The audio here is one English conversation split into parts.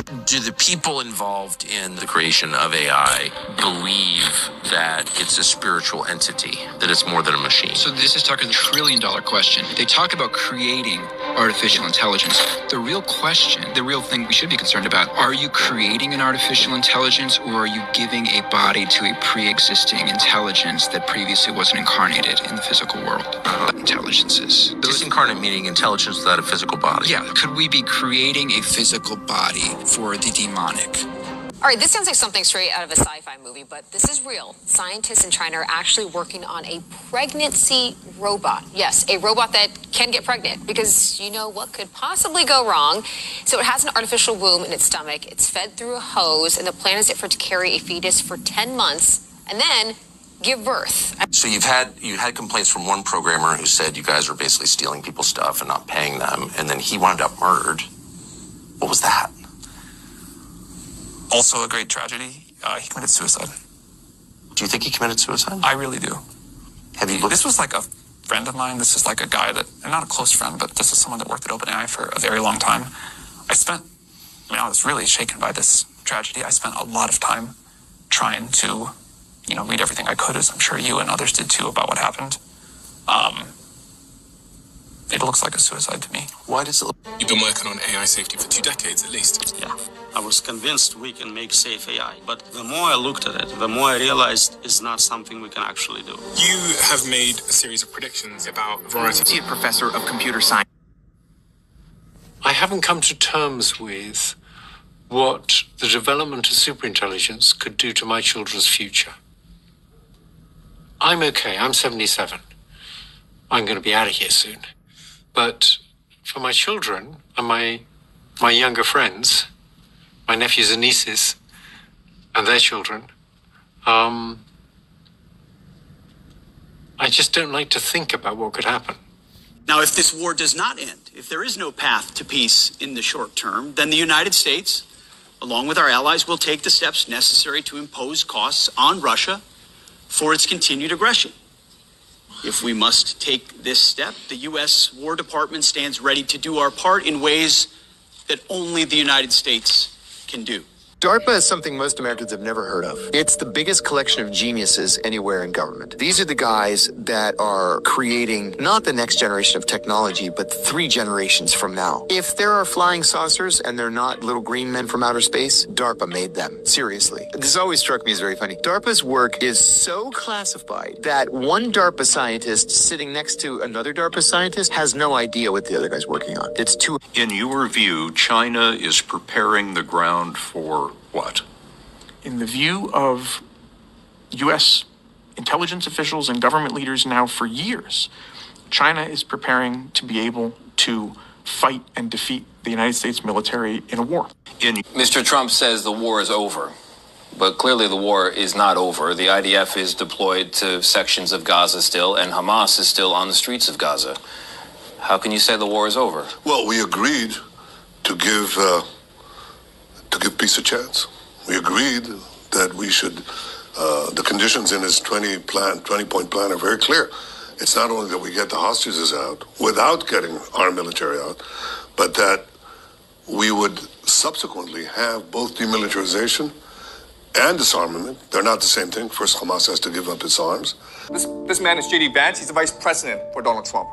Do the people involved in the creation of AI believe that it's a spiritual entity, that it's more than a machine? So this is Tucker's trillion-dollar question. They talk about creating artificial intelligence. The real question, the real thing we should be concerned about, are you creating an artificial intelligence, or are you giving a body to a pre-existing intelligence that previously wasn't incarnated in the physical world? Intelligences. Disincarnate meaning intelligence without a physical body. Yeah, could we be creating a physical body for the demonic? All right, this sounds like something straight out of a sci-fi movie, but this is real. Scientists in China are actually working on a pregnancy robot. Yes, a robot that can get pregnant, because you know what could possibly go wrong. So it has an artificial womb in its stomach. It's fed through a hose, and the plan is for it to carry a fetus for 10 months and then give birth. So you had complaints from one programmer who said you guys are basically stealing people's stuff and not paying them, and then he wound up murdered. What was that? Also a great tragedy. He committed suicide. Do you think he committed suicide? I really do. Have you looked? This was like a friend of mine. This is like a guy that, and not a close friend, but this is someone that worked at OpenAI for a very long time. I was really shaken by this tragedy. I spent a lot of time trying to, read everything I could, as I'm sure you and others did too, about what happened. It looks like a suicide to me. Why does it look? You've been working on AI safety for 2 decades at least. Yeah. I was convinced we can make safe AI, but the more I looked at it, the more I realized it's not something we can actually do. You have made a series of predictions about a variety. Associate Professor of Computer Science. I haven't come to terms with what the development of superintelligence could do to my children's future. I'm okay. I'm 77. I'm going to be out of here soon. But for my children and my younger friends, my nephews and nieces, and their children, I just don't like to think about what could happen. Now, if this war does not end, if there is no path to peace in the short term, then the United States, along with our allies, will take the steps necessary to impose costs on Russia for its continued aggression. If we must take this step, the U.S. War Department stands ready to do our part in ways that only the United States can do. DARPA is something most Americans have never heard of. It's the biggest collection of geniuses anywhere in government. These are the guys that are creating not the next generation of technology, but 3 generations from now. If there are flying saucers and they're not little green men from outer space, DARPA made them. Seriously. This always struck me as very funny. DARPA's work is so classified that one DARPA scientist sitting next to another DARPA scientist has no idea what the other guy's working on. It's too... In your view, China is preparing the ground for what? In the view of U.S. intelligence officials and government leaders now for years, China is preparing to be able to fight and defeat the United States military in a war. Mr. Trump says the war is over, but clearly the war is not over. The IDF is deployed to sections of Gaza still, and Hamas is still on the streets of Gaza. How can you say the war is over? Well, we agreed to give peace a chance. We agreed that we should, the conditions in his 20-point plan are very clear. It's not only that we get the hostages out without getting our military out, but that we would subsequently have both demilitarization and disarmament. They're not the same thing. First, Hamas has to give up its arms. This man is J.D. Vance. He's the vice president for Donald Trump.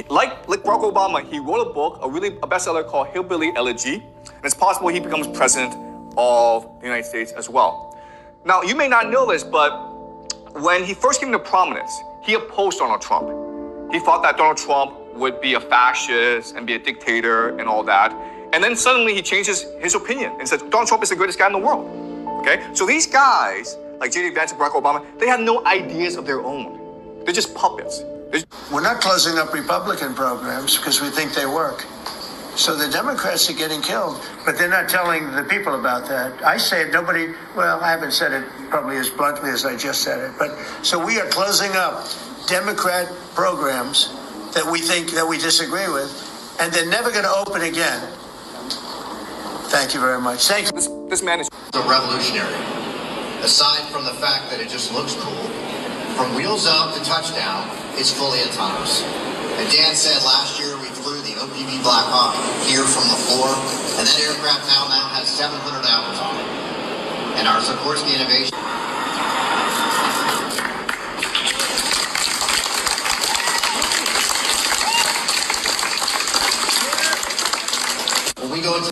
Like Barack Obama, he wrote a book, a bestseller called Hillbilly Elegy, and it's possible he becomes president of the United States as well. Now, you may not know this, but when he first came to prominence, he opposed Donald Trump. He thought that Donald Trump would be a fascist and be a dictator and all that. And then suddenly he changes his opinion and says, Donald Trump is the greatest guy in the world. Okay? So these guys, like J.D. Vance and Barack Obama, they have no ideas of their own. They're just puppets. We're not closing up Republican programs because we think they work. So the Democrats are getting killed, but they're not telling the people about that. I say it, I haven't said it probably as bluntly as I just said it, but so we are closing up Democrat programs that we disagree with, and they're never going to open again. Thank you very much. Thank you. This man is a revolutionary. Aside from the fact that it just looks cool, from wheels up to touchdown, it's fully autonomous. And Dan said last year we flew the OPV Black Hawk here from the floor, and that aircraft now has 700 hours on it. And our Sikorsky innovation.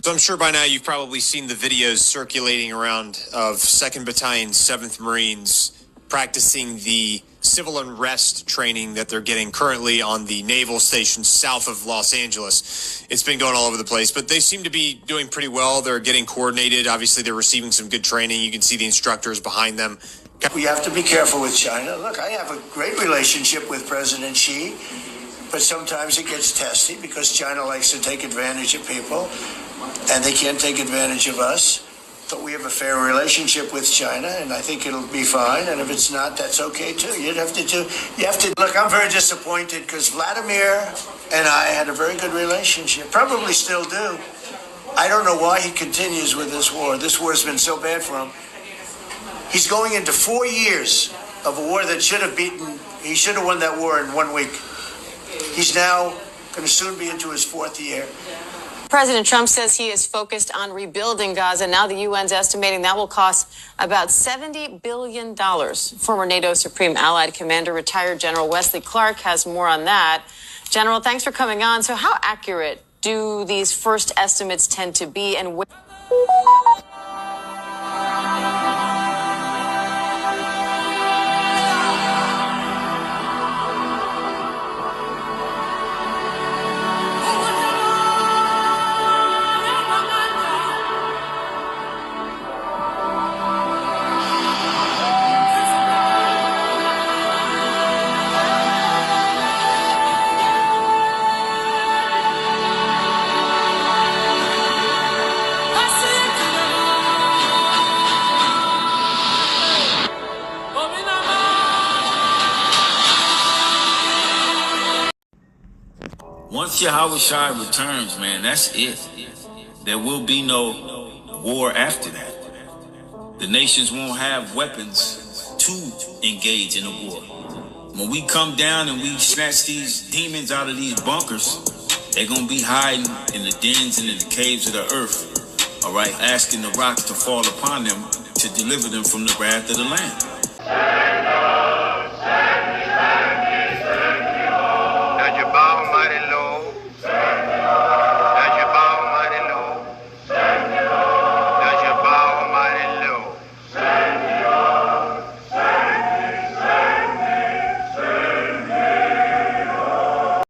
So I'm sure by now you've probably seen the videos circulating around of 2nd Battalion, 7th Marines practicing the civil unrest training that they're getting currently on the naval station south of Los Angeles. It's been going all over the place, but they seem to be doing pretty well. They're getting coordinated. Obviously, they're receiving some good training. You can see the instructors behind them. We have to be careful with China. Look, I have a great relationship with President Xi, but sometimes it gets testy because China likes to take advantage of people, and they can't take advantage of us. But we have a fair relationship with China, and I think it'll be fine. And if it's not, that's okay too. You have to look. I'm very disappointed because Vladimir and I had a very good relationship. Probably still do. I don't know why he continues with this war. This war has been so bad for him. He's going into 4 years of a war that should have beaten. He should have won that war in 1 week. He's now going to soon be into his 4th year. President Trump says he is focused on rebuilding Gaza. Now the UN's estimating that will cost about $70 billion. Former NATO Supreme Allied Commander, retired General Wesley Clark, has more on that. General, thanks for coming on. So how accurate do these first estimates tend to be, and once Yahushua returns, man, that's it. There will be no war after that. The nations won't have weapons to engage in a war. When we come down and we snatch these demons out of these bunkers, they're going to be hiding in the dens and in the caves of the earth, all right, asking the rocks to fall upon them to deliver them from the wrath of the Lamb.